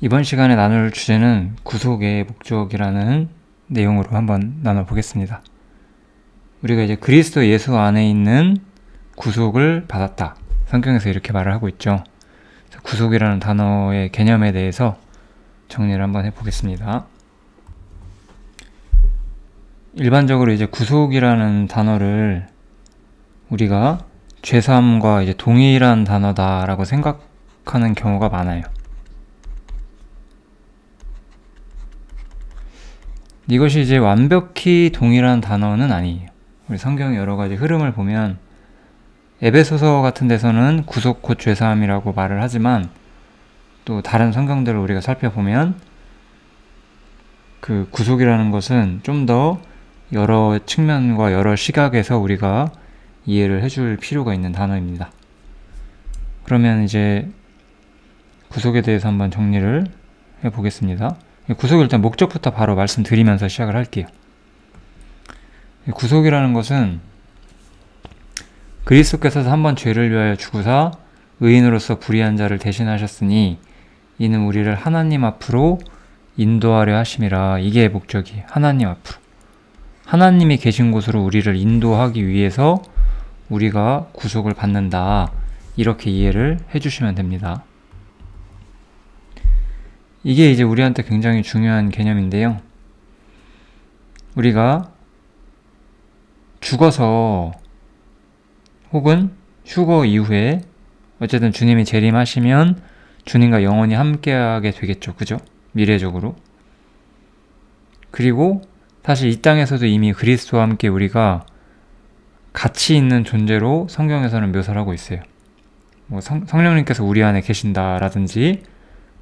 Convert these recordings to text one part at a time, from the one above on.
이번 시간에 나눌 주제는 구속의 목적이라는 내용으로 한번 나눠보겠습니다. 우리가 이제 그리스도 예수 안에 있는 구속을 받았다. 성경에서 이렇게 말을 하고 있죠. 구속이라는 단어의 개념에 대해서 정리를 한번 해보겠습니다. 일반적으로 이제 구속이라는 단어를 우리가 죄사함과 이제 동일한 단어다라고 생각하는 경우가 많아요. 이것이 이제 완벽히 동일한 단어는 아니에요. 우리 성경의 여러 가지 흐름을 보면 에베소서 같은 데서는 구속 곧 죄사함이라고 말을 하지만 또 다른 성경들을 우리가 살펴보면 그 구속이라는 것은 좀 더 여러 측면과 여러 시각에서 우리가 이해를 해줄 필요가 있는 단어입니다. 그러면 이제 구속에 대해서 한번 정리를 해보겠습니다. 구속의 일단 목적부터 바로 말씀드리면서 시작을 할게요. 구속이라는 것은 그리스도께서 한번 죄를 위하여 죽으사 의인으로서 불의한 자를 대신하셨으니 이는 우리를 하나님 앞으로 인도하려 하심이라. 이게 목적이에요. 하나님 앞으로. 하나님이 계신 곳으로 우리를 인도하기 위해서 우리가 구속을 받는다. 이렇게 이해를 해주시면 됩니다. 이게 이제 우리한테 굉장히 중요한 개념인데요. 우리가 죽어서 혹은 휴거 이후에 어쨌든 주님이 재림하시면 주님과 영원히 함께하게 되겠죠. 그죠? 미래적으로. 그리고 사실 이 땅에서도 이미 그리스도와 함께 우리가 같이 있는 존재로 성경에서는 묘사를 하고 있어요. 성령님께서 우리 안에 계신다라든지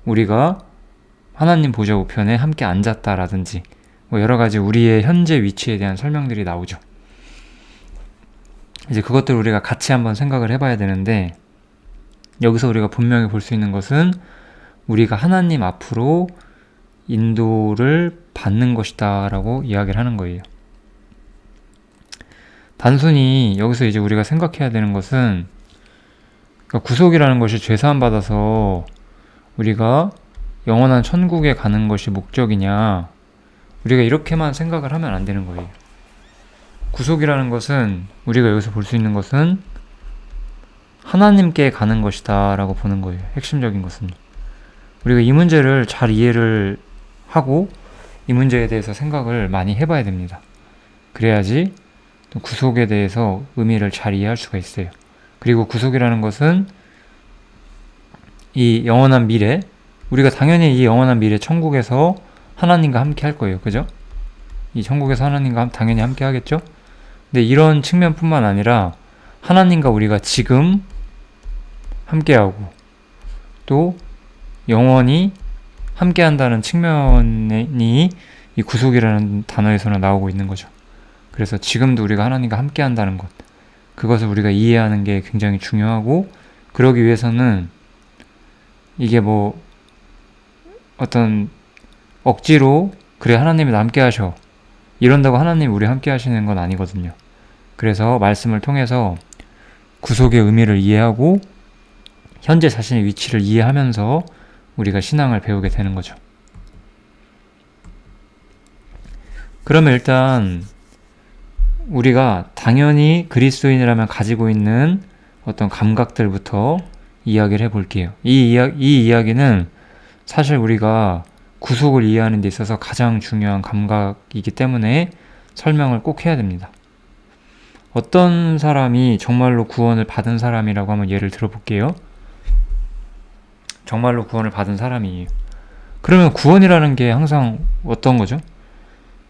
우리가 하나님 보좌 우편에 함께 앉았다라든지 여러 가지 우리의 현재 위치에 대한 설명들이 나오죠. 이제 그것들을 우리가 같이 한번 생각을 해봐야 되는데 여기서 우리가 분명히 볼 수 있는 것은 우리가 하나님 앞으로 인도를 받는 것이다 라고 이야기를 하는 거예요. 단순히 여기서 이제 우리가 생각해야 되는 것은 그러니까 구속이라는 것이 죄사함 받아서 우리가 영원한 천국에 가는 것이 목적이냐, 우리가 이렇게만 생각을 하면 안 되는 거예요. 구속이라는 것은 우리가 여기서 볼 수 있는 것은 하나님께 가는 것이다 라고 보는 거예요. 핵심적인 것은 우리가 이 문제를 잘 이해를 하고 이 문제에 대해서 생각을 많이 해봐야 됩니다. 그래야지 또 구속에 대해서 의미를 잘 이해할 수가 있어요. 그리고 구속이라는 것은 이 영원한 미래, 우리가 당연히 이 영원한 미래 천국에서 하나님과 함께 할 거예요. 그죠? 이 천국에서 하나님과 당연히 함께 하겠죠? 근데 이런 측면뿐만 아니라 하나님과 우리가 지금 함께하고 또 영원히 함께한다는 측면이 이 구속이라는 단어에서는 나오고 있는 거죠. 그래서 지금도 우리가 하나님과 함께한다는 것, 그것을 우리가 이해하는 게 굉장히 중요하고, 그러기 위해서는 이게 어떤 억지로 그래 하나님이 나 함께 하셔 이런다고 하나님이 우리 함께 하시는 건 아니거든요. 그래서 말씀을 통해서 구속의 의미를 이해하고 현재 자신의 위치를 이해하면서 우리가 신앙을 배우게 되는 거죠. 그러면 일단 우리가 당연히 그리스도인이라면 가지고 있는 어떤 감각들부터 이야기를 해볼게요. 이 이야기는 사실 우리가 구속을 이해하는 데 있어서 가장 중요한 감각이기 때문에 설명을 꼭 해야 됩니다. 어떤 사람이 정말로 구원을 받은 사람이라고 한번 예를 들어볼게요. 정말로 구원을 받은 사람이에요. 그러면 구원이라는 게 항상 어떤 거죠?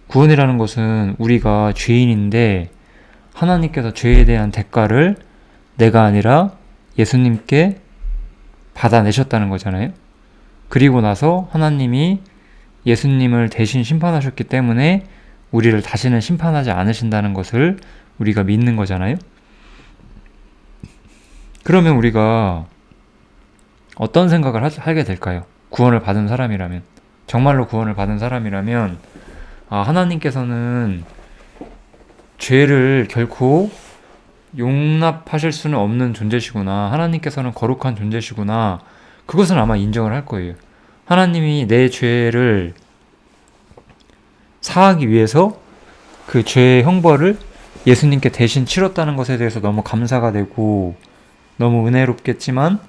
구원이라는 것은 우리가 죄인인데 하나님께서 죄에 대한 대가를 내가 아니라 예수님께 받아내셨다는 거잖아요. 그리고 나서 하나님이 예수님을 대신 심판하셨기 때문에 우리를 다시는 심판하지 않으신다는 것을 우리가 믿는 거잖아요. 그러면 우리가 어떤 생각을 하게 될까요? 구원을 받은 사람이라면, 정말로 구원을 받은 사람이라면 하나님께서는 죄를 결코 용납하실 수는 없는 존재시구나, 하나님께서는 거룩한 존재시구나, 그것은 아마 인정을 할 거예요. 하나님이 내 죄를 사하기 위해서 그 죄의 형벌을 예수님께 대신 치렀다는 것에 대해서 너무 감사가 되고 너무 은혜롭겠지만,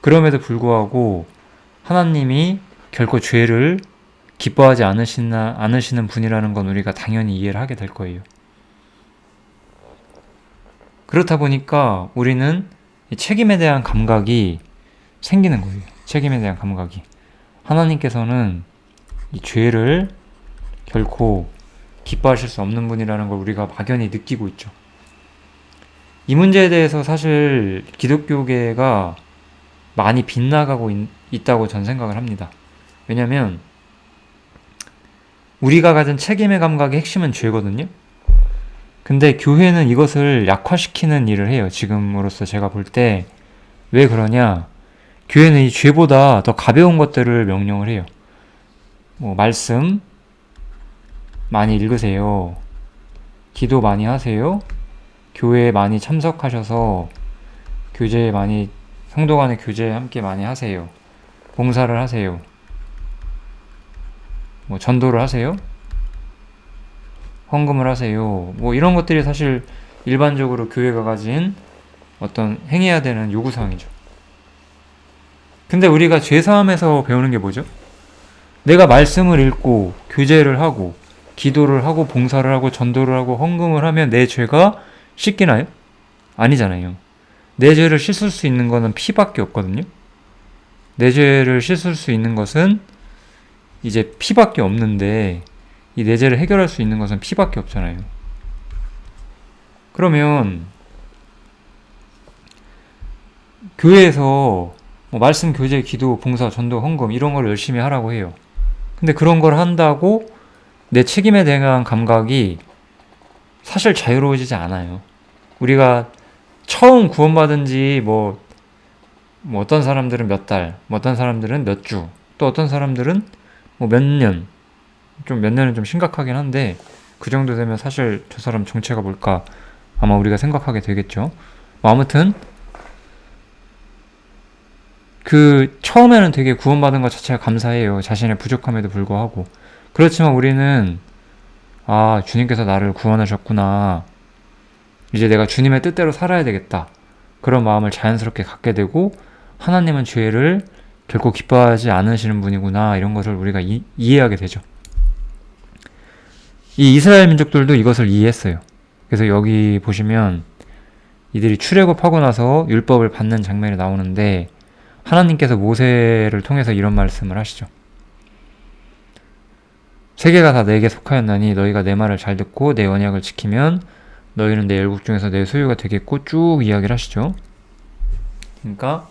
그럼에도 불구하고 하나님이 결코 죄를 기뻐하지 않으시는 분이라는 건 우리가 당연히 이해를 하게 될 거예요. 그렇다 보니까 우리는 이 책임에 대한 감각이 생기는 거예요. 책임에 대한 감각이. 하나님께서는 이 죄를 결코 기뻐하실 수 없는 분이라는 걸 우리가 막연히 느끼고 있죠. 이 문제에 대해서 사실 기독교계가 많이 빗나가고 있다고 전 생각을 합니다. 왜냐면 우리가 가진 책임의 감각의 핵심은 죄거든요. 근데 교회는 이것을 약화시키는 일을 해요. 지금으로서 제가 볼 때. 왜 그러냐? 교회는 이 죄보다 더 가벼운 것들을 명령을 해요. 말씀 많이 읽으세요. 기도 많이 하세요. 교회에 많이 참석하셔서 성도 간의 교제에 함께 많이 하세요. 봉사를 하세요. 전도를 하세요. 헌금을 하세요. 이런 것들이 사실 일반적으로 교회가 가진 어떤 행해야 되는 요구사항이죠. 근데 우리가 죄사함에서 배우는 게 뭐죠? 내가 말씀을 읽고 교제를 하고 기도를 하고 봉사를 하고 전도를 하고 헌금을 하면 내 죄가 씻기나요? 아니잖아요. 내 죄를 씻을 수 있는 것은 피밖에 없거든요. 내 죄를 씻을 수 있는 것은 이제 피밖에 없는데, 이 내 죄를 해결할 수 있는 것은 피밖에 없잖아요. 그러면 교회에서 말씀, 교제, 기도, 봉사, 전도, 헌금 이런 걸 열심히 하라고 해요. 근데 그런 걸 한다고 내 책임에 대한 감각이 사실 자유로워지지 않아요. 우리가 처음 구원받은 지 어떤 사람들은 몇 달, 어떤 사람들은 몇 주, 또 어떤 사람들은 몇 년, 몇 년은 좀 심각하긴 한데, 그 정도 되면 사실 저 사람 정체가 뭘까 아마 우리가 생각하게 되겠죠. 아무튼 처음에는 되게 구원받은 것 자체가 감사해요. 자신의 부족함에도 불구하고. 그렇지만 우리는 주님께서 나를 구원하셨구나, 이제 내가 주님의 뜻대로 살아야 되겠다, 그런 마음을 자연스럽게 갖게 되고, 하나님은 죄를 결코 기뻐하지 않으시는 분이구나, 이런 것을 우리가 이해하게 되죠. 이 이스라엘 민족들도 이것을 이해했어요. 그래서 여기 보시면 이들이 출애굽하고 나서 율법을 받는 장면이 나오는데, 하나님께서 모세를 통해서 이런 말씀을 하시죠. 세계가 다 내게 속하였나니 너희가 내 말을 잘 듣고 내 언약을 지키면 너희는 내 열국 중에서 내 소유가 되겠고, 쭉 이야기를 하시죠. 그러니까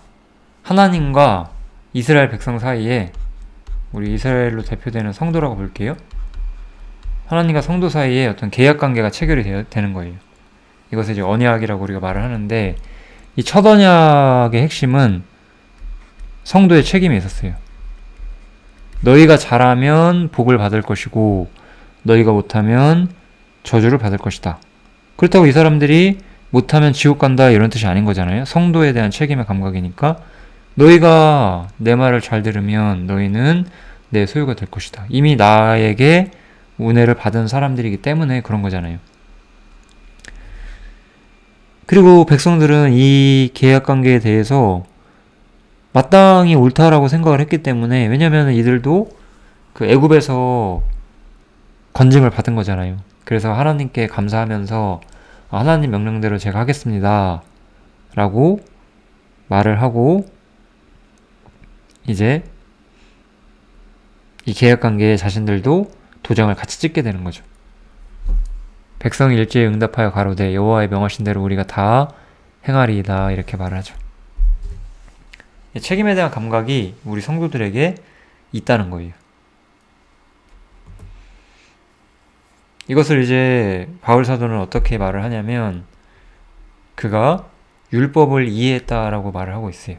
하나님과 이스라엘 백성 사이에, 우리 이스라엘로 대표되는 성도라고 볼게요. 하나님과 성도 사이에 어떤 계약 관계가 체결이 되는 거예요. 이것을 이제 언약이라고 우리가 말을 하는데, 이 첫 언약의 핵심은 성도의 책임이 있었어요. 너희가 잘하면 복을 받을 것이고 너희가 못하면 저주를 받을 것이다. 그렇다고 이 사람들이 못하면 지옥 간다 이런 뜻이 아닌 거잖아요. 성도에 대한 책임의 감각이니까, 너희가 내 말을 잘 들으면 너희는 내 소유가 될 것이다. 이미 나에게 은혜를 받은 사람들이기 때문에 그런 거잖아요. 그리고 백성들은 이 계약관계에 대해서 마땅히 옳다라고 생각을 했기 때문에, 왜냐면 이들도 그 애굽에서 건짐을 받은 거잖아요. 그래서 하나님께 감사하면서 하나님 명령대로 제가 하겠습니다 라고 말을 하고, 이제 이 계약관계에 자신들도 도장을 같이 찍게 되는 거죠. 백성이 일제히 응답하여 가로되 여호와의 명하신 대로 우리가 다 행하리이다, 이렇게 말을 하죠. 책임에 대한 감각이 우리 성도들에게 있다는 거예요. 이것을 이제 바울 사도는 어떻게 말을 하냐면, 그가 율법을 이해했다라고 말을 하고 있어요.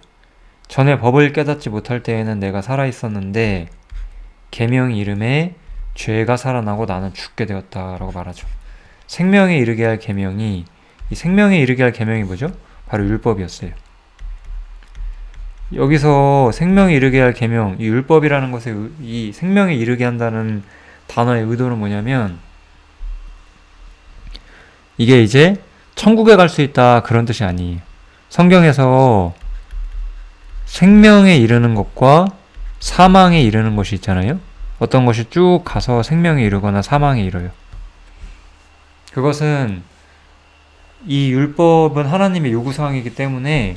전에 법을 깨닫지 못할 때에는 내가 살아있었는데 계명 이름에 죄가 살아나고 나는 죽게 되었다라고 말하죠. 생명에 이르게 할 계명이, 이 생명에 이르게 할 계명이 뭐죠? 바로 율법이었어요. 여기서 생명에 이르게 할 계명, 이 율법이라는 것에 이 생명에 이르게 한다는 단어의 의도는 뭐냐면 이게 이제 천국에 갈 수 있다 그런 뜻이 아니에요. 성경에서 생명에 이르는 것과 사망에 이르는 것이 있잖아요. 어떤 것이 쭉 가서 생명에 이르거나 사망에 이르요. 그것은 이 율법은 하나님의 요구사항이기 때문에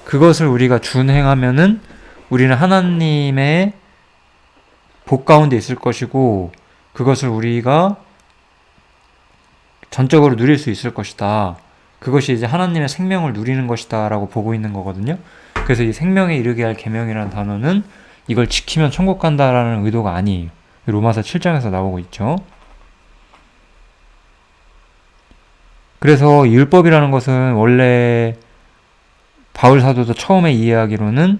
그것을 우리가 준행하면은 우리는 하나님의 복 가운데 있을 것이고 그것을 우리가 전적으로 누릴 수 있을 것이다. 그것이 이제 하나님의 생명을 누리는 것이다 라고 보고 있는 거거든요. 그래서 이 생명에 이르게 할 계명이라는 단어는 이걸 지키면 천국 간다라는 의도가 아니에요. 로마서 7장에서 나오고 있죠. 그래서 율법이라는 것은 원래 바울 사도도 처음에 이해하기로는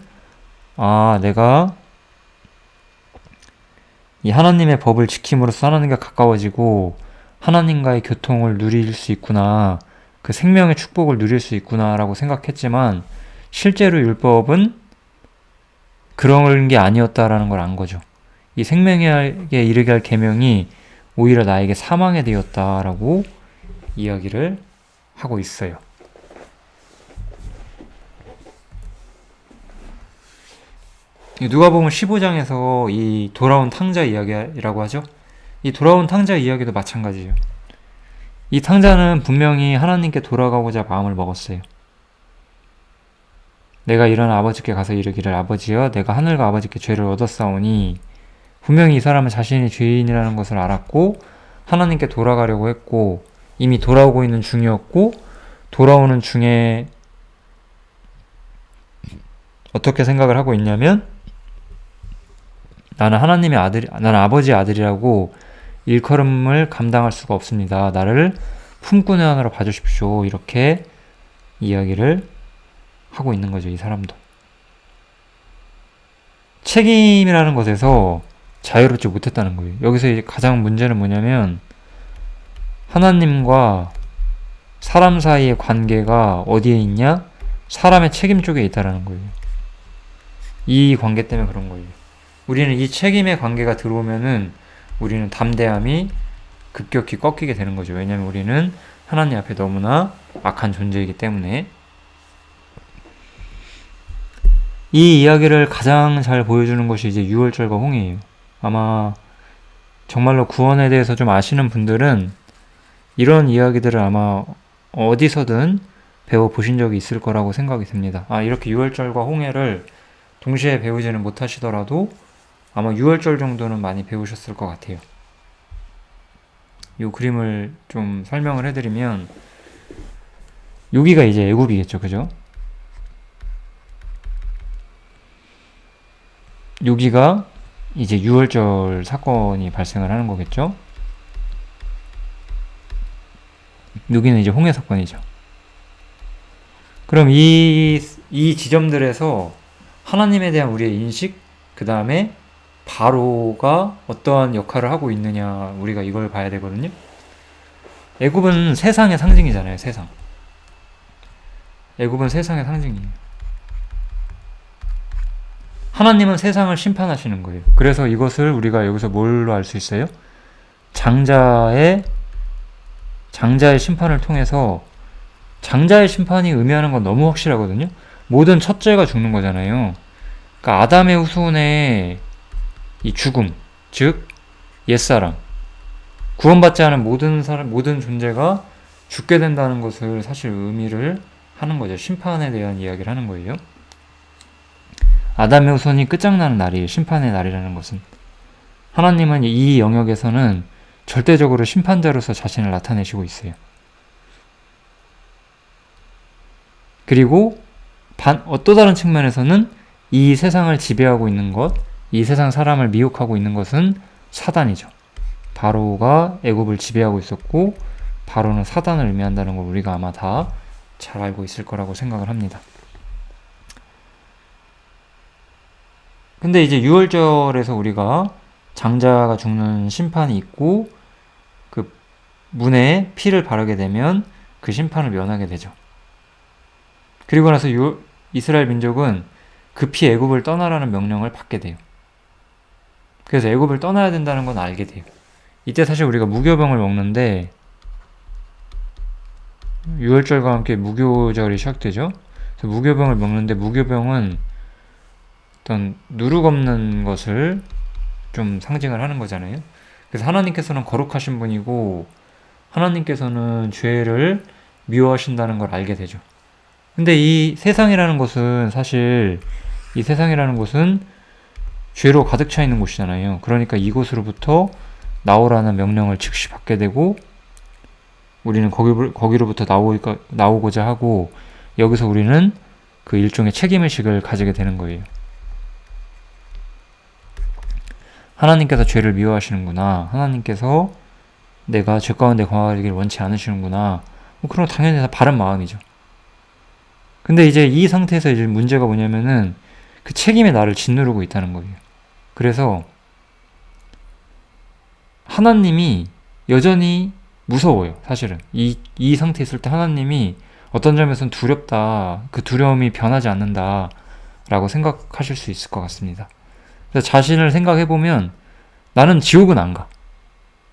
내가 이 하나님의 법을 지킴으로써 하나님과 가까워지고 하나님과의 교통을 누릴 수 있구나. 그 생명의 축복을 누릴 수 있구나 라고 생각했지만 실제로 율법은 그런 게 아니었다라는 걸 안 거죠. 이 생명에 이르게 할 계명이 오히려 나에게 사망에 되었다라고 이야기를 하고 있어요. 누가복음 15장에서 이 돌아온 탕자 이야기라고 하죠. 이 돌아온 탕자 이야기도 마찬가지예요. 이 탕자는 분명히 하나님께 돌아가고자 마음을 먹었어요. 내가 일어나 아버지께 가서 이르기를 아버지여 내가 하늘과 아버지께 죄를 얻었사오니 분명히 이 사람은 자신이 죄인이라는 것을 알았고 하나님께 돌아가려고 했고 이미 돌아오고 있는 중이었고 돌아오는 중에 어떻게 생각을 하고 있냐면 나는 하나님의 아들, 나는 아버지의 아들이라고 일컬음을 감당할 수가 없습니다. 나를 품꾼의 하나로 봐주십시오. 이렇게 이야기를 하고 있는 거죠. 이 사람도. 책임이라는 것에서 자유롭지 못했다는 거예요. 여기서 이제 가장 문제는 뭐냐면 하나님과 사람 사이의 관계가 어디에 있냐? 사람의 책임 쪽에 있다라는 거예요. 이 관계 때문에 그런 거예요. 우리는 이 책임의 관계가 들어오면은 우리는 담대함이 급격히 꺾이게 되는 거죠. 왜냐하면 우리는 하나님 앞에 너무나 악한 존재이기 때문에. 이 이야기를 가장 잘 보여주는 것이 이제 유월절과 홍해예요. 아마 정말로 구원에 대해서 좀 아시는 분들은 이런 이야기들을 아마 어디서든 배워보신 적이 있을 거라고 생각이 듭니다. 이렇게 유월절과 홍해를 동시에 배우지는 못하시더라도 아마 유월절 정도는 많이 배우셨을 것 같아요. 이 그림을 좀 설명을 해드리면 여기가 이제 애굽이겠죠, 그죠? 여기가 이제 유월절 사건이 발생을 하는 거겠죠? 여기는 이제 홍해 사건이죠. 그럼 이 지점들에서 하나님에 대한 우리의 인식, 그 다음에 바로가 어떠한 역할을 하고 있느냐, 우리가 이걸 봐야 되거든요. 애굽은 세상의 상징이잖아요. 세상. 애굽은 세상의 상징이에요. 하나님은 세상을 심판하시는 거예요. 그래서 이것을 우리가 여기서 뭘로 알 수 있어요? 장자의 심판을 통해서 장자의 심판이 의미하는 건 너무 확실하거든요. 모든 첫째가 죽는 거잖아요. 그러니까 아담의 후손의 이 죽음, 즉 옛사람, 구원받지 않은 모든 존재가 죽게 된다는 것을 사실 의미를 하는 거죠. 심판에 대한 이야기를 하는 거예요. 아담의 후손이 끝장나는 날이에요. 심판의 날이라는 것은. 하나님은 이 영역에서는 절대적으로 심판자로서 자신을 나타내시고 있어요. 그리고 또 다른 측면에서는 이 세상을 지배하고 있는 것, 이 세상 사람을 미혹하고 있는 것은 사단이죠. 바로가 애굽을 지배하고 있었고 바로는 사단을 의미한다는 걸 우리가 아마 다 잘 알고 있을 거라고 생각을 합니다. 근데 이제 유월절에서 우리가 장자가 죽는 심판이 있고 그 문에 피를 바르게 되면 그 심판을 면하게 되죠. 그리고 나서 이스라엘 민족은 급히 애굽을 떠나라는 명령을 받게 돼요. 그래서 애굽을 떠나야 된다는 건 알게 돼요. 이때 사실 우리가 무교병을 먹는데 유월절과 함께 무교절이 시작되죠. 그래서 무교병을 먹는데 무교병은 어떤 누룩 없는 것을 좀 상징을 하는 거잖아요. 그래서 하나님께서는 거룩하신 분이고 하나님께서는 죄를 미워하신다는 걸 알게 되죠. 근데 이 세상이라는 곳은 사실 이 세상이라는 곳은 죄로 가득 차 있는 곳이잖아요. 그러니까 이곳으로부터 나오라는 명령을 즉시 받게 되고 우리는 거기로부터 나오고자 하고 여기서 우리는 그 일종의 책임의식을 가지게 되는 거예요. 하나님께서 죄를 미워하시는구나. 하나님께서 내가 죄 가운데 거하기를 원치 않으시는구나. 그럼 당연히 다 바른 마음이죠. 근데 이제 이 상태에서 이제 문제가 뭐냐면은 그 책임에 나를 짓누르고 있다는 거예요. 그래서 하나님이 여전히 무서워요. 사실은 이 상태에 있을 때 하나님이 어떤 점에서는 두렵다. 그 두려움이 변하지 않는다 라고 생각하실 수 있을 것 같습니다. 그래서 자신을 생각해보면 나는 지옥은 안 가.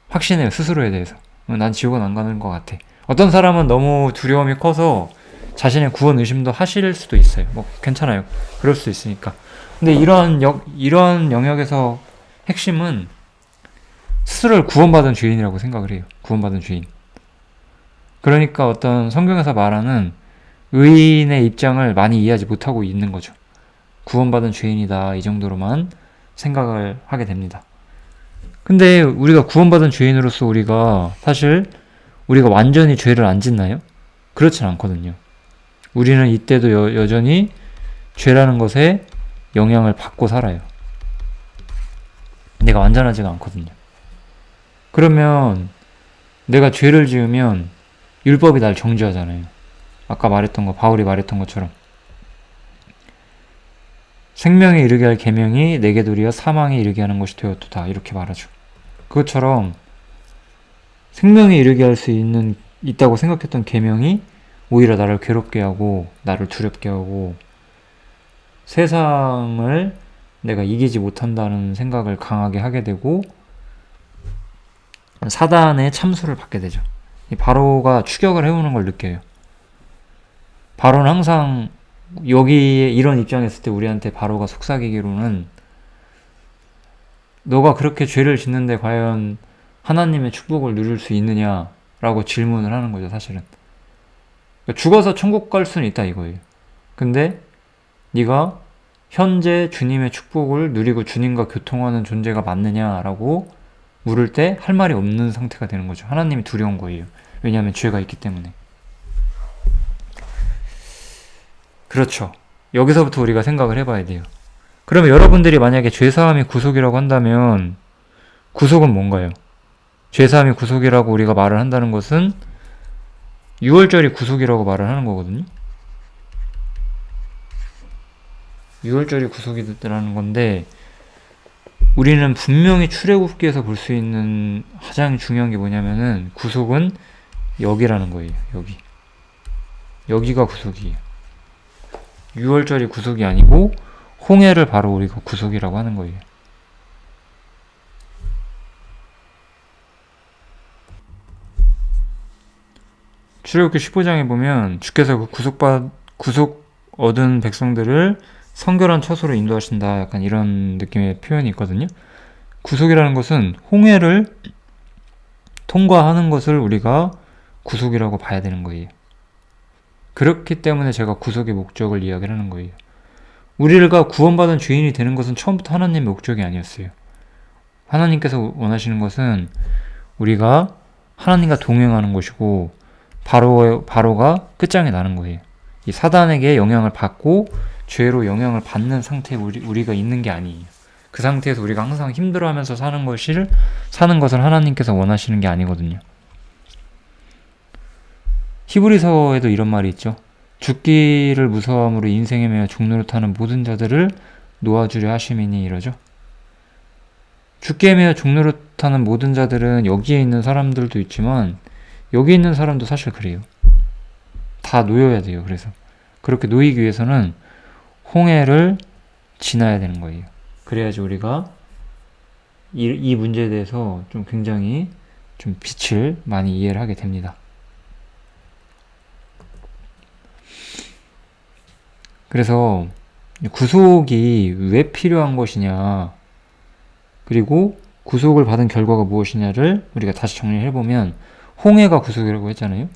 확신해요. 스스로에 대해서. 난 지옥은 안 가는 것 같아. 어떤 사람은 너무 두려움이 커서 자신의 구원 의심도 하실 수도 있어요. 뭐 괜찮아요. 그럴 수 있으니까. 근데 이런 영역에서 핵심은 스스로를 구원받은 죄인이라고 생각을 해요. 구원받은 죄인. 그러니까 어떤 성경에서 말하는 의인의 입장을 많이 이해하지 못하고 있는 거죠. 구원받은 죄인이다. 이 정도로만 생각을 하게 됩니다. 근데 우리가 구원받은 죄인으로서 사실 우리가 완전히 죄를 안 짓나요? 그렇진 않거든요. 우리는 이때도 여전히 죄라는 것에 영향을 받고 살아요. 내가 완전하지가 않거든요. 그러면 내가 죄를 지으면 율법이 날 정죄하잖아요. 아까 바울이 말했던 것처럼 생명에 이르게 할 계명이 내게 도리어 사망에 이르게 하는 것이 되었도다. 이렇게 말하죠. 그것처럼 생명에 이르게 할 수 있다고 생각했던 계명이 오히려 나를 괴롭게 하고 나를 두렵게 하고 세상을 내가 이기지 못한다는 생각을 강하게 하게 되고 사단의 참수를 받게 되죠. 바로가 추격을 해오는 걸 느껴요. 바로는 항상 여기에 이런 입장에 있을 때 우리한테 바로가 속삭이기로는 너가 그렇게 죄를 짓는데 과연 하나님의 축복을 누릴 수 있느냐라고 질문을 하는 거죠. 사실은 죽어서 천국 갈 수는 있다 이거예요. 근데 네가 현재 주님의 축복을 누리고 주님과 교통하는 존재가 맞느냐라고 물을 때 할 말이 없는 상태가 되는 거죠. 하나님이 두려운 거예요. 왜냐하면 죄가 있기 때문에. 그렇죠. 여기서부터 우리가 생각을 해봐야 돼요. 그러면 여러분들이 만약에 죄사함이 구속이라고 한다면 구속은 뭔가요? 죄사함이 구속이라고 우리가 말을 한다는 것은 6월절이 구속이라고 말을 하는 거거든요. 6월절이 구속이라는 건데 우리는 분명히 출애굽기에서 볼 수 있는 가장 중요한 게 뭐냐면은 구속은 여기라는 거예요. 여기가 구속이에요. 6월절이 구속이 아니고 홍해를 바로 우리가 구속이라고 하는 거예요. 출애굽기 15장에 보면 주께서 그 구속 얻은 백성들을 성결한 처소로 인도하신다. 약간 이런 느낌의 표현이 있거든요. 구속이라는 것은 홍해를 통과하는 것을 우리가 구속이라고 봐야 되는 거예요. 그렇기 때문에 제가 구속의 목적을 이야기를 하는 거예요. 우리가 구원받은 죄인이 되는 것은 처음부터 하나님의 목적이 아니었어요. 하나님께서 원하시는 것은 우리가 하나님과 동행하는 것이고 바로가 끝장이 나는 거예요. 이 사단에게 영향을 받고 죄로 영향을 받는 상태에 우리가 있는 게 아니에요. 그 상태에서 우리가 항상 힘들어하면서 사는 것을 하나님께서 원하시는 게 아니거든요. 히브리서에도 이런 말이 있죠. 죽기를 무서워함으로 인생에 매여 종노릇하는 모든 자들을 놓아주려 하심이니 이러죠. 죽기에 매여 종노릇하는 모든 자들은 여기에 있는 사람들도 있지만 여기 있는 사람도 사실 그래요. 다 놓여야 돼요. 그래서 그렇게 놓이기 위해서는 홍해를 지나야 되는 거예요. 그래야지 우리가 이 문제에 대해서 좀 굉장히 좀 빛을 많이 이해를 하게 됩니다. 그래서 구속이 왜 필요한 것이냐, 그리고 구속을 받은 결과가 무엇이냐를 우리가 다시 정리를 해보면, 홍해가 구속이라고 했잖아요.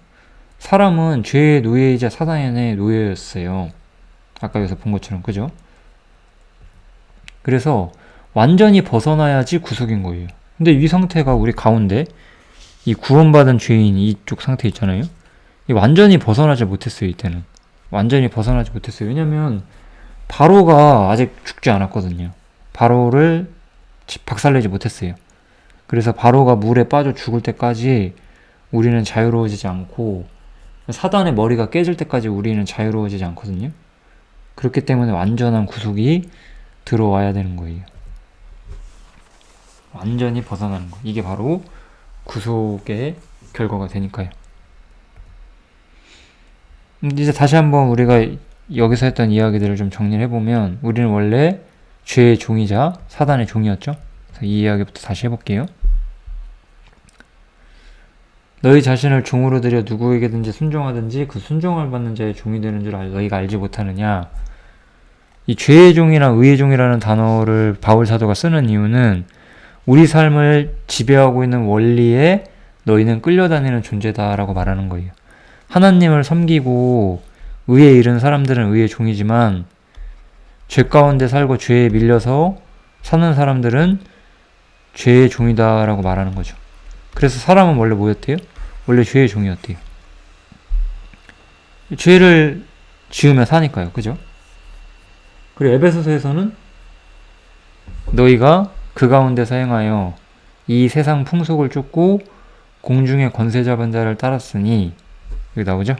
사람은 죄의 노예이자 사단의 노예였어요. 아까 여기서 본 것처럼, 그죠? 그래서 완전히 벗어나야지 구속인 거예요. 근데 이 상태가 우리 가운데 이 구원받은 죄인 이쪽 상태 있잖아요. 이 완전히 벗어나지 못했어요. 이때는 완전히 벗어나지 못했어요. 왜냐면 바로가 아직 죽지 않았거든요. 바로를 박살내지 못했어요. 그래서 바로가 물에 빠져 죽을 때까지 우리는 자유로워지지 않고, 사단의 머리가 깨질 때까지 우리는 자유로워지지 않거든요. 그렇기 때문에 완전한 구속이 들어와야 되는 거예요. 완전히 벗어나는 거. 이게 바로 구속의 결과가 되니까요. 이제 다시 한번 우리가 여기서 했던 이야기들을 좀 정리를 해보면, 우리는 원래 죄의 종이자 사단의 종이었죠. 그래서 이 이야기부터 다시 해볼게요. 너희 자신을 종으로 들여 누구에게든지 순종하든지 그 순종을 받는 자의 종이 되는 줄 너희가 알지 못하느냐. 이 죄의 종이나 의의 종이라는 단어를 바울 사도가 쓰는 이유는, 우리 삶을 지배하고 있는 원리에 너희는 끌려다니는 존재다라고 말하는 거예요. 하나님을 섬기고 의에 이른 사람들은 의의 종이지만, 죄 가운데 살고 죄에 밀려서 사는 사람들은 죄의 종이다라고 말하는 거죠. 그래서 사람은 원래 뭐였대요? 원래 죄의 종이었대요. 죄를 지으며 사니까요. 그죠? 그리고 에베소서에서는 너희가 그 가운데서 행하여 이 세상 풍속을 쫓고 공중의 권세 잡은 자를 따랐으니, 여기 나오죠?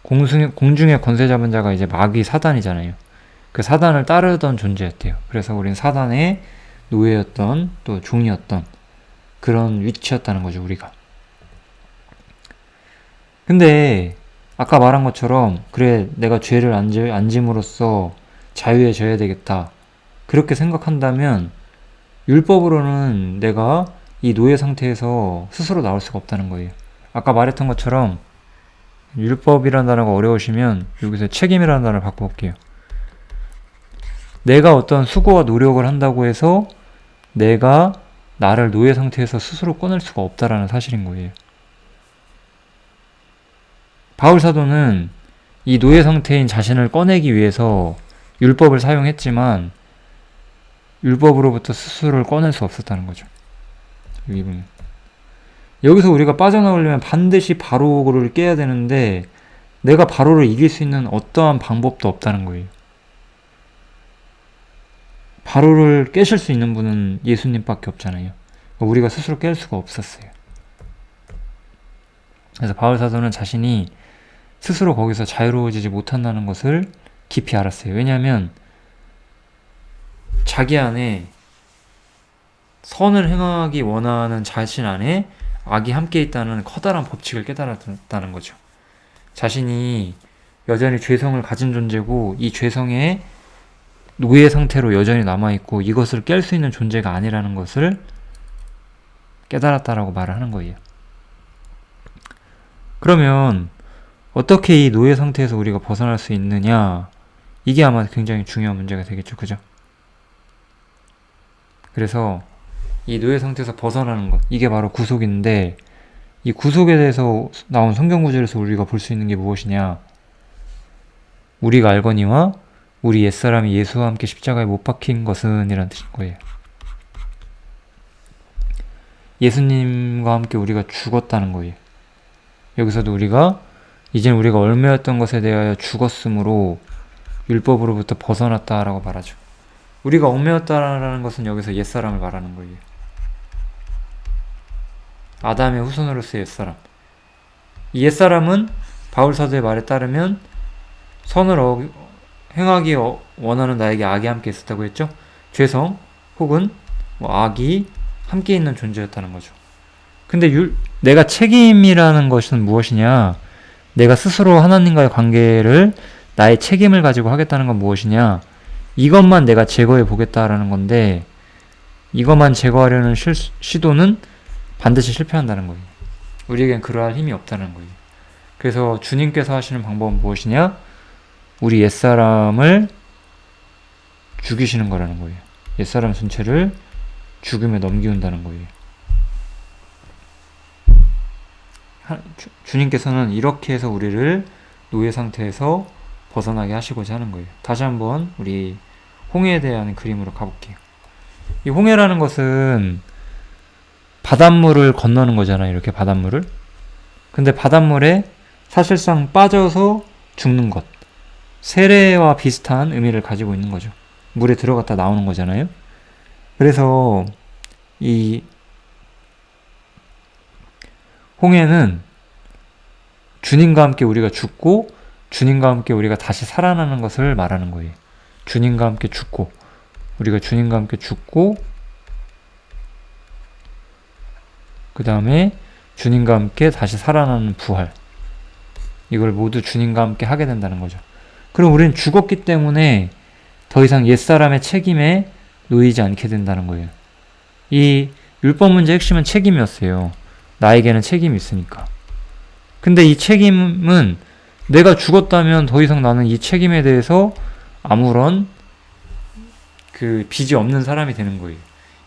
공중의 권세 잡은 자가 이제 마귀 사단이잖아요. 그 사단을 따르던 존재였대요. 그래서 우린 사단의 노예였던, 또 종이었던 그런 위치였다는 거죠, 우리가. 근데 아까 말한 것처럼, 그래 내가 죄를 안 짐으로써 자유해져야 되겠다, 그렇게 생각한다면 율법으로는 내가 이 노예 상태에서 스스로 나올 수가 없다는 거예요. 아까 말했던 것처럼 율법이라는 단어가 어려우시면 여기서 책임이라는 단어를 바꿔볼게요. 내가 어떤 수고와 노력을 한다고 해서 내가 나를 노예 상태에서 스스로 꺼낼 수가 없다라는 사실인 거예요. 바울 사도는 이 노예 상태인 자신을 꺼내기 위해서 율법을 사용했지만 율법으로부터 스스로를 꺼낼 수 없었다는 거죠. 여기 보면. 여기서 우리가 빠져나오려면 반드시 바로를 깨야 되는데, 내가 바로를 이길 수 있는 어떠한 방법도 없다는 거예요. 바로를 깨실 수 있는 분은 예수님밖에 없잖아요. 우리가 스스로 깰 수가 없었어요. 그래서 바울 사도는 자신이 스스로 거기서 자유로워지지 못한다는 것을 깊이 알았어요. 왜냐하면 자기 안에 선을 행하기 원하는 자신 안에 악이 함께 있다는 커다란 법칙을 깨달았다는 거죠. 자신이 여전히 죄성을 가진 존재고, 이 죄성의 노예 상태로 여전히 남아있고, 이것을 깰 수 있는 존재가 아니라는 것을 깨달았다라고 말을 하는 거예요. 그러면 어떻게 이 노예 상태에서 우리가 벗어날 수 있느냐, 이게 아마 굉장히 중요한 문제가 되겠죠. 그죠? 그래서 이 노예 상태에서 벗어나는 것, 이게 바로 구속인데, 이 구속에 대해서 나온 성경 구절에서 우리가 볼 수 있는 게 무엇이냐, 우리가 알거니와 우리 옛사람이 예수와 함께 십자가에 못 박힌 것은 이란 뜻인 거예요. 예수님과 함께 우리가 죽었다는 거예요. 여기서도 우리가 이제는 우리가 얽매였던 것에 대하여 죽었으므로 율법으로부터 벗어났다라고 말하죠. 우리가 얽매였다라는 것은 여기서 옛사람을 말하는 거예요. 아담의 후손으로서의 옛사람. 이 옛사람은 바울 사도의 말에 따르면 선을 행하기 원하는 나에게 악이 함께 있었다고 했죠. 죄성 혹은 악이 함께 있는 존재였다는 거죠. 근데 내가 책임이라는 것은 무엇이냐, 내가 스스로 하나님과의 관계를 나의 책임을 가지고 하겠다는 건 무엇이냐, 이것만 내가 제거해 보겠다라는 건데 이것만 제거하려는 시도는 반드시 실패한다는 거예요. 우리에겐 그러할 힘이 없다는 거예요. 그래서 주님께서 하시는 방법은 무엇이냐? 우리 옛사람을 죽이시는 거라는 거예요. 옛사람 전체를 죽음에 넘기운다는 거예요. 주님께서는 이렇게 해서 우리를 노예 상태에서 벗어나게 하시고자 하는 거예요. 다시 한번 우리 홍해에 대한 그림으로 가볼게요. 이 홍해라는 것은 바닷물을 건너는 거잖아요. 이렇게 바닷물을. 근데 바닷물에 사실상 빠져서 죽는 것. 세례와 비슷한 의미를 가지고 있는 거죠. 물에 들어갔다 나오는 거잖아요. 그래서 이 홍해는 주님과 함께 우리가 죽고 주님과 함께 우리가 다시 살아나는 것을 말하는 거예요. 주님과 함께 죽고 우리가 주님과 함께 죽고 그 다음에 주님과 함께 다시 살아나는 부활. 이걸 모두 주님과 함께 하게 된다는 거죠. 그럼 우리는 죽었기 때문에 더 이상 옛사람의 책임에 놓이지 않게 된다는 거예요. 이 율법 문제의 핵심은 책임이었어요. 나에게는 책임이 있으니까. 근데 이 책임은 내가 죽었다면 더 이상 나는 이 책임에 대해서 아무런 빚이 없는 사람이 되는 거예요.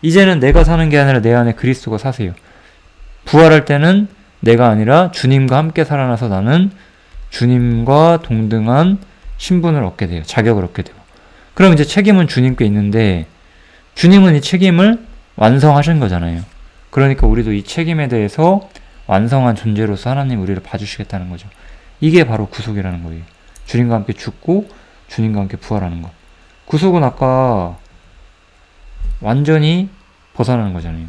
이제는 내가 사는 게 아니라 내 안에 그리스도가 사세요. 부활할 때는 내가 아니라 주님과 함께 살아나서 나는 주님과 동등한 신분을 얻게 돼요. 자격을 얻게 되고. 그럼 이제 책임은 주님께 있는데 주님은 이 책임을 완성하신 거잖아요. 그러니까 우리도 이 책임에 대해서 완성한 존재로서 하나님 우리를 봐주시겠다는 거죠. 이게 바로 구속이라는 거예요. 주님과 함께 죽고 주님과 함께 부활하는 것. 구속은 아까 완전히 벗어나는 거잖아요.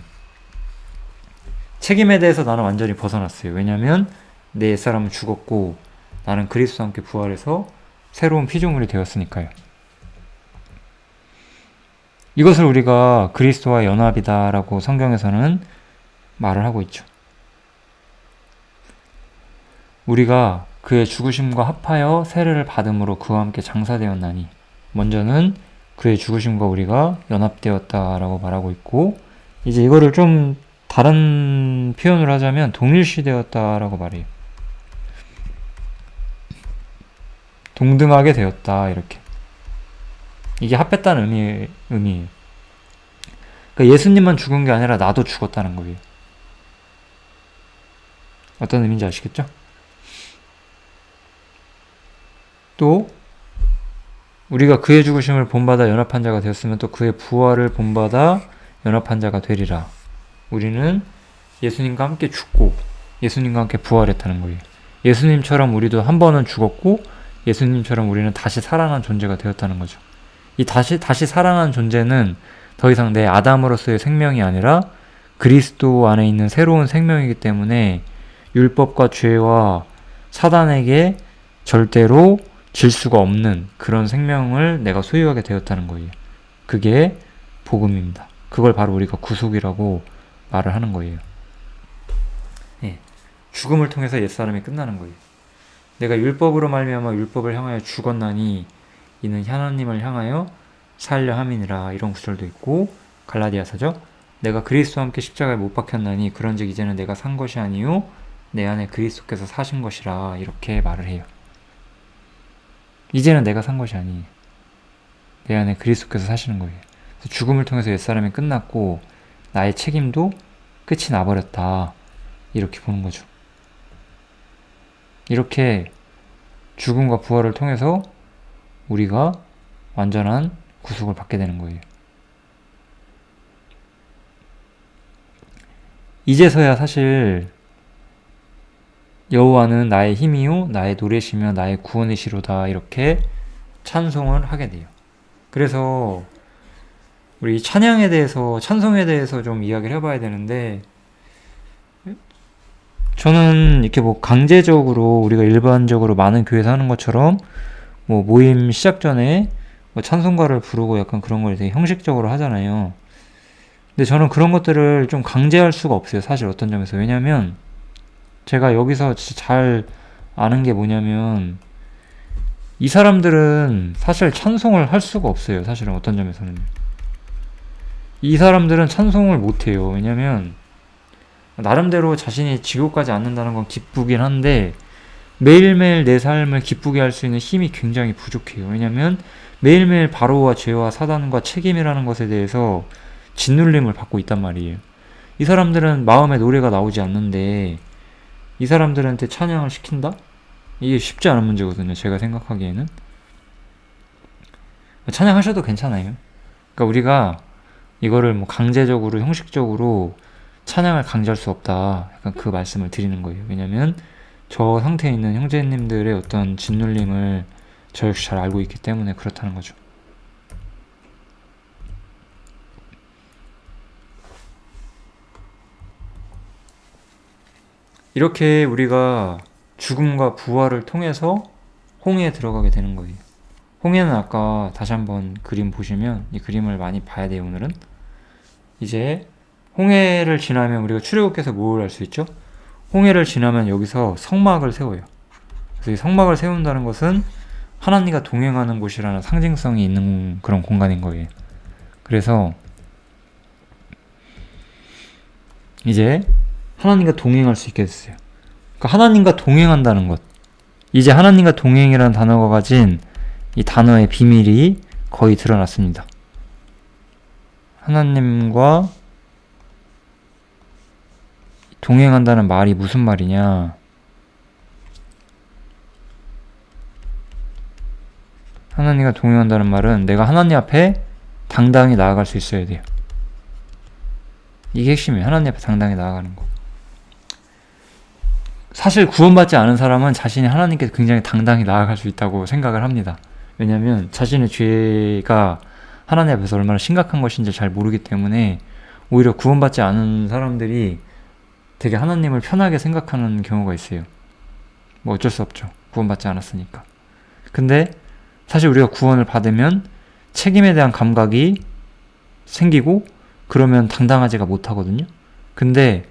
책임에 대해서 나는 완전히 벗어났어요. 왜냐하면 내 옛사람은 죽었고 나는 그리스도와 함께 부활해서 새로운 피조물이 되었으니까요. 이것을 우리가 그리스도와 연합이다라고 성경에서는 말을 하고 있죠. 우리가 그의 죽으심과 합하여 세례를 받음으로 그와 함께 장사되었나니 먼저는 그의 죽으심과 우리가 연합되었다라고 말하고 있고 이제 이거를 좀 다른 표현을 하자면 동일시되었다라고 말해요. 동등하게 되었다 이렇게. 이게 합했다는 의미예요. 그러니까 예수님만 죽은 게 아니라 나도 죽었다는 거예요. 어떤 의미인지 아시겠죠? 또 우리가 그의 죽으심을 본받아 연합한 자가 되었으면 또 그의 부활을 본받아 연합한 자가 되리라. 우리는 예수님과 함께 죽고 예수님과 함께 부활했다는 거예요. 예수님처럼 우리도 한 번은 죽었고 예수님처럼 우리는 다시 살아난 존재가 되었다는 거죠. 이 다시 살아난 존재는 더 이상 내 아담으로서의 생명이 아니라 그리스도 안에 있는 새로운 생명이기 때문에 율법과 죄와 사단에게 절대로 질 수가 없는 그런 생명을 내가 소유하게 되었다는 거예요. 그게 복음입니다. 그걸 바로 우리가 구속이라고 말을 하는 거예요. 예. 죽음을 통해서 옛사람이 끝나는 거예요. 내가 율법으로 말미암아 율법을 향하여 죽었나니 이는 하나님을 향하여 살려 함이니라. 이런 구절도 있고 갈라디아서죠. 내가 그리스도와 함께 십자가에 못 박혔나니 그런즉 이제는 내가 산 것이 아니요 내 안에 그리스도께서 사신 것이라. 이렇게 말을 해요. 이제는 내가 산 것이 아니에요. 내 안에 그리스도께서 사시는 거예요. 그래서 죽음을 통해서 옛사람이 끝났고 나의 책임도 끝이 나버렸다. 이렇게 보는 거죠. 이렇게 죽음과 부활을 통해서 우리가 완전한 구속을 받게 되는 거예요. 이제서야 사실 여호와는 나의 힘이요 나의 노래시며 나의 구원이시로다 이렇게 찬송을 하게 돼요. 그래서 우리 찬양에 대해서 찬송에 대해서 좀 이야기를 해봐야 되는데 저는 이렇게 강제적으로 우리가 일반적으로 많은 교회에서 하는 것처럼 모임 시작 전에 찬송가를 부르고 약간 그런 걸 되게 형식적으로 하잖아요. 근데 저는 그런 것들을 좀 강제할 수가 없어요. 사실 어떤 점에서. 왜냐면 제가 여기서 진짜 잘 아는 게 뭐냐면 이 사람들은 사실 찬송을 할 수가 없어요. 사실은 어떤 점에서는. 이 사람들은 찬송을 못해요. 왜냐면 나름대로 자신이 지옥 가지 않는다는 건 기쁘긴 한데 매일매일 내 삶을 기쁘게 할 수 있는 힘이 굉장히 부족해요. 왜냐면 매일매일 바로와 죄와 사단과 책임이라는 것에 대해서 짓눌림을 받고 있단 말이에요. 이 사람들은 마음에 노래가 나오지 않는데 이 사람들한테 찬양을 시킨다? 이게 쉽지 않은 문제거든요. 제가 생각하기에는. 찬양하셔도 괜찮아요. 그러니까 우리가 이거를 뭐 강제적으로 형식적으로 찬양을 강제할 수 없다. 약간 그 말씀을 드리는 거예요. 왜냐면 저 상태에 있는 형제님들의 어떤 짓눌림을 저 역시 잘 알고 있기 때문에 그렇다는 거죠. 이렇게 우리가 죽음과 부활을 통해서 홍해에 들어가게 되는 거예요. 홍해는 아까 다시 한번 그림 보시면 이 그림을 많이 봐야 돼요. 오늘은 이제 홍해를 지나면 우리가 출애굽께서 뭘 알 수 있죠? 홍해를 지나면 여기서 성막을 세워요. 그래서 이 성막을 세운다는 것은 하나님과 동행하는 곳이라는 상징성이 있는 그런 공간인 거예요. 그래서 이제 하나님과 동행할 수 있게 됐어요. 그러니까 하나님과 동행한다는 것. 이제 하나님과 동행이라는 단어가 가진 이 단어의 비밀이 거의 드러났습니다. 하나님과 동행한다는 말이 무슨 말이냐? 하나님과 동행한다는 말은 내가 하나님 앞에 당당히 나아갈 수 있어야 돼요. 이게 핵심이에요. 하나님 앞에 당당히 나아가는 거. 사실 구원받지 않은 사람은 자신이 하나님께 굉장히 당당히 나아갈 수 있다고 생각을 합니다. 왜냐하면 자신의 죄가 하나님 앞에서 얼마나 심각한 것인지 잘 모르기 때문에 오히려 구원받지 않은 사람들이 되게 하나님을 편하게 생각하는 경우가 있어요. 뭐 어쩔 수 없죠. 구원받지 않았으니까. 근데 사실 우리가 구원을 받으면 책임에 대한 감각이 생기고 그러면 당당하지가 못하거든요. 근데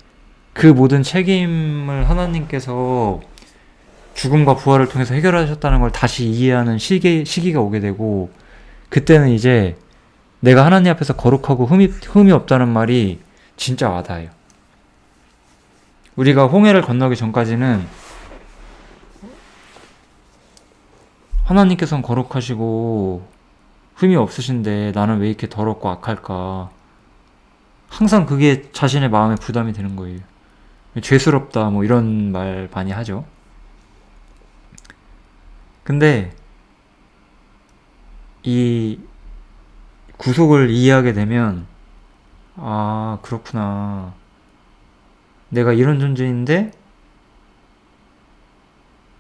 그 모든 책임을 하나님께서 죽음과 부활을 통해서 해결하셨다는 걸 다시 이해하는 시기가 오게 되고 그때는 이제 내가 하나님 앞에서 거룩하고 흠이 없다는 말이 진짜 와닿아요. 우리가 홍해를 건너기 전까지는 하나님께서는 거룩하시고 흠이 없으신데 나는 왜 이렇게 더럽고 악할까? 항상 그게 자신의 마음에 부담이 되는 거예요. 죄스럽다 뭐 이런 말 많이 하죠. 근데 이 구속을 이해하게 되면 아 그렇구나. 내가 이런 존재인데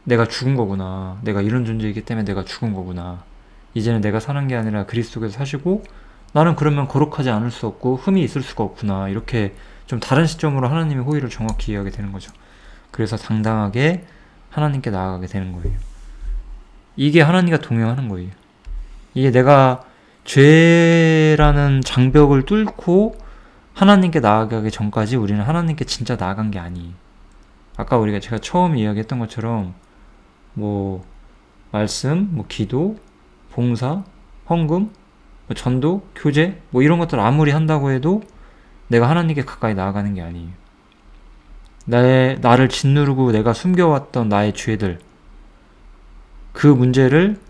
내가 죽은 거구나. 내가 이런 존재이기 때문에 내가 죽은 거구나. 이제는 내가 사는 게 아니라 그리스도께서 사시고 나는 그러면 거룩하지 않을 수 없고 흠이 있을 수가 없구나. 이렇게 좀 다른 시점으로 하나님의 호의를 정확히 이해하게 되는 거죠. 그래서 당당하게 하나님께 나아가게 되는 거예요. 이게 하나님과 동행하는 거예요. 이게 내가 죄라는 장벽을 뚫고 하나님께 나아가기 전까지 우리는 하나님께 진짜 나아간 게 아니에요. 아까 제가 처음 이야기했던 것처럼 뭐 말씀, 뭐 기도, 봉사, 헌금, 뭐 전도, 교제 뭐 이런 것들 아무리 한다고 해도 내가 하나님께 가까이 나아가는 게 아니에요. 나를 짓누르고 내가 숨겨왔던 나의 죄들 그 문제를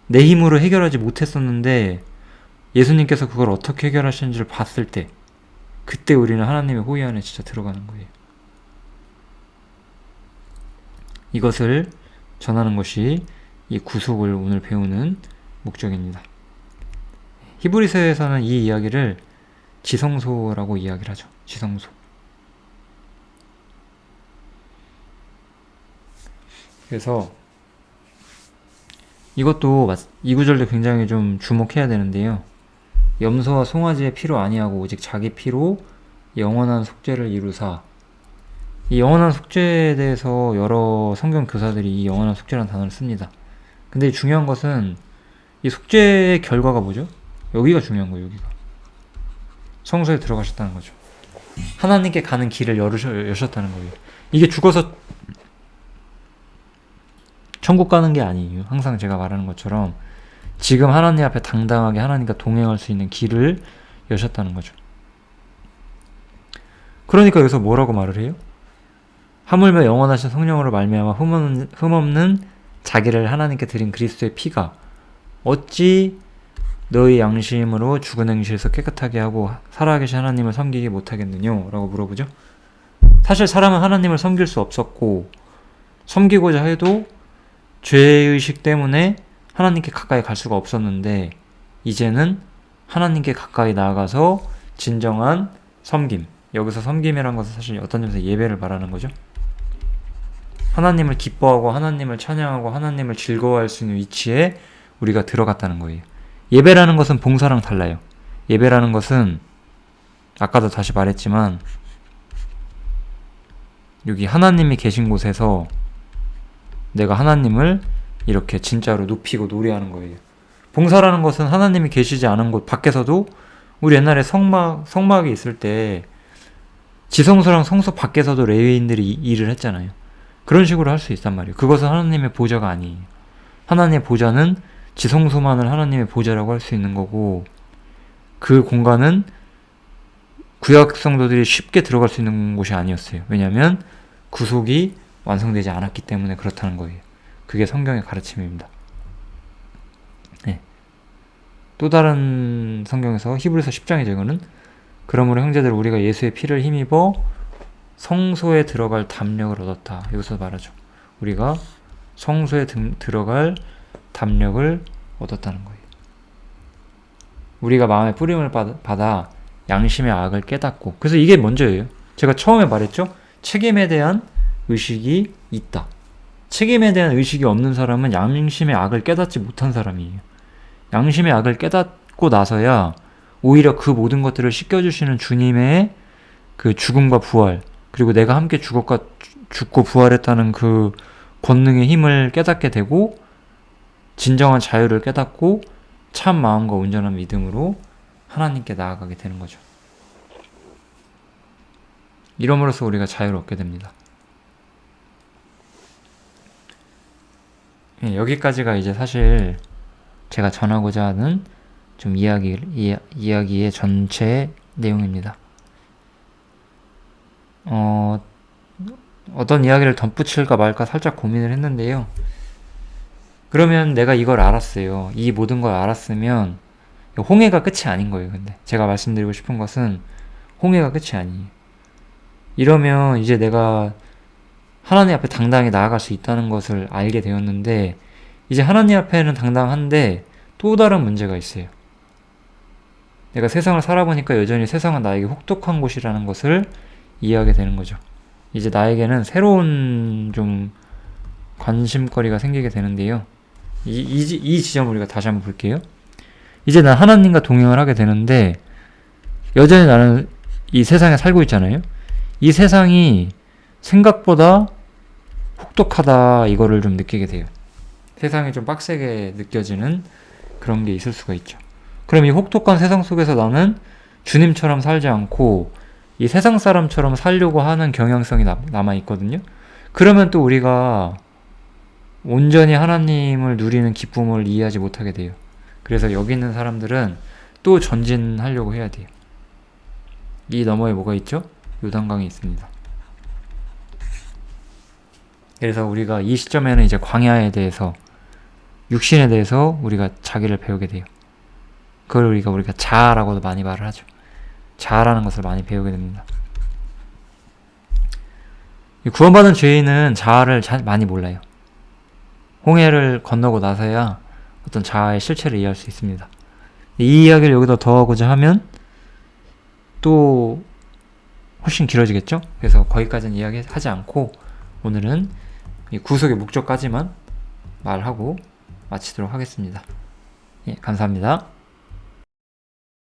내 힘으로 해결하지 못했었는데 예수님께서 그걸 어떻게 해결하시는지를 봤을 때 그때 우리는 하나님의 호의 안에 진짜 들어가는 거예요. 이것을 전하는 것이 이 구속을 오늘 배우는 목적입니다. 히브리서에서는 이 이야기를 지성소라고 이야기를 하죠. 지성소. 그래서 이것도 이 구절도 굉장히 좀 주목해야 되는데요. 염소와 송아지의 피로 아니하고 오직 자기 피로 영원한 속죄를 이루사. 이 영원한 속죄에 대해서 여러 성경 교사들이 이 영원한 속죄라는 단어를 씁니다. 근데 중요한 것은 이 속죄의 결과가 뭐죠? 여기가 중요한 거예요. 여기가 성소에 들어가셨다는 거죠. 하나님께 가는 길을 여셨다는 거예요. 이게 천국 가는 게 아니에요. 항상 제가 말하는 것처럼 지금 하나님 앞에 당당하게 하나님과 동행할 수 있는 길을 여셨다는 거죠. 그러니까 여기서 뭐라고 말을 해요? 하물며 영원하신 성령으로 말미암아 흠없는 자기를 하나님께 드린 그리스도의 피가 어찌 너희 양심으로 죽은 행실에서 깨끗하게 하고 살아계신 하나님을 섬기지 못하겠느냐? 라고 물어보죠. 사실 사람은 하나님을 섬길 수 없었고 섬기고자 해도 죄의식 때문에 하나님께 가까이 갈 수가 없었는데 이제는 하나님께 가까이 나아가서 진정한 섬김, 여기서 섬김이라는 것은 사실 어떤 점에서 예배를 말하는 거죠. 하나님을 기뻐하고 하나님을 찬양하고 하나님을 즐거워할 수 있는 위치에 우리가 들어갔다는 거예요. 예배라는 것은 봉사랑 달라요. 예배라는 것은 아까도 다시 말했지만 여기 하나님이 계신 곳에서 내가 하나님을 이렇게 진짜로 높이고 노래하는 거예요. 봉사라는 것은 하나님이 계시지 않은 곳 밖에서도 우리 옛날에 성막이 있을 때 지성소랑 성소 밖에서도 레위인들이 일을 했잖아요. 그런 식으로 할 수 있단 말이에요. 그것은 하나님의 보좌가 아니에요. 하나님의 보좌는 지성소만을 하나님의 보좌라고 할 수 있는 거고 그 공간은 구약 성도들이 쉽게 들어갈 수 있는 곳이 아니었어요. 왜냐하면 구속이 완성되지 않았기 때문에 그렇다는 거예요. 그게 성경의 가르침입니다. 네. 또 다른 성경에서 히브리서 10장이죠. 이거는 그러므로 형제들 우리가 예수의 피를 힘입어 성소에 들어갈 담력을 얻었다. 여기서 말하죠. 우리가 성소에 들어갈 담력을 얻었다는 거예요. 우리가 마음의 뿌림을 받아 양심의 악을 깨닫고, 그래서 이게 먼저예요. 제가 처음에 말했죠. 책임에 대한 의식이 있다. 책임에 대한 의식이 없는 사람은 양심의 악을 깨닫지 못한 사람이에요. 양심의 악을 깨닫고 나서야 오히려 그 모든 것들을 씻겨주시는 주님의 그 죽음과 부활, 그리고 내가 함께 죽고 부활했다는 그 권능의 힘을 깨닫게 되고 진정한 자유를 깨닫고 참 마음과 온전한 믿음으로 하나님께 나아가게 되는 거죠. 이러므로써 우리가 자유를 얻게 됩니다. 여기까지가 이제 사실 제가 전하고자 하는 좀 이야기의 전체 내용입니다. 어떤 이야기를 덧붙일까 말까 살짝 고민을 했는데요. 그러면 내가 이걸 알았어요. 이 모든 걸 알았으면 홍해가 끝이 아닌 거예요. 근데 제가 말씀드리고 싶은 것은 홍해가 끝이 아니에요. 이러면 이제 내가 하나님 앞에 당당히 나아갈 수 있다는 것을 알게 되었는데 이제 하나님 앞에는 당당한데 또 다른 문제가 있어요. 내가 세상을 살아보니까 여전히 세상은 나에게 혹독한 곳이라는 것을 이해하게 되는 거죠. 이제 나에게는 새로운 좀 관심거리가 생기게 되는데요. 이 지점을 우리가 다시 한번 볼게요. 이제 난 하나님과 동행을 하게 되는데 여전히 나는 이 세상에 살고 있잖아요. 이 세상이 생각보다 혹독하다 이거를 좀 느끼게 돼요. 세상이 좀 빡세게 느껴지는 그런 게 있을 수가 있죠. 그럼 이 혹독한 세상 속에서 나는 주님처럼 살지 않고 이 세상 사람처럼 살려고 하는 경향성이 남아있거든요. 그러면 또 우리가 온전히 하나님을 누리는 기쁨을 이해하지 못하게 돼요. 그래서 여기 있는 사람들은 또 전진하려고 해야 돼요. 이 너머에 뭐가 있죠? 요단강이 있습니다. 그래서 우리가 이 시점에는 이제 광야에 대해서, 육신에 대해서 우리가 자기를 배우게 돼요. 그걸 우리가 자아라고도 많이 말을 하죠. 자아라는 것을 많이 배우게 됩니다. 구원받은 죄인은 자아를 많이 몰라요. 홍해를 건너고 나서야 어떤 자아의 실체를 이해할 수 있습니다. 이 이야기를 여기다 더하고자 하면 또 훨씬 길어지겠죠? 그래서 거기까지는 이야기하지 않고 오늘은 이 구속의 목적까지만 말하고 마치도록 하겠습니다. 예, 감사합니다.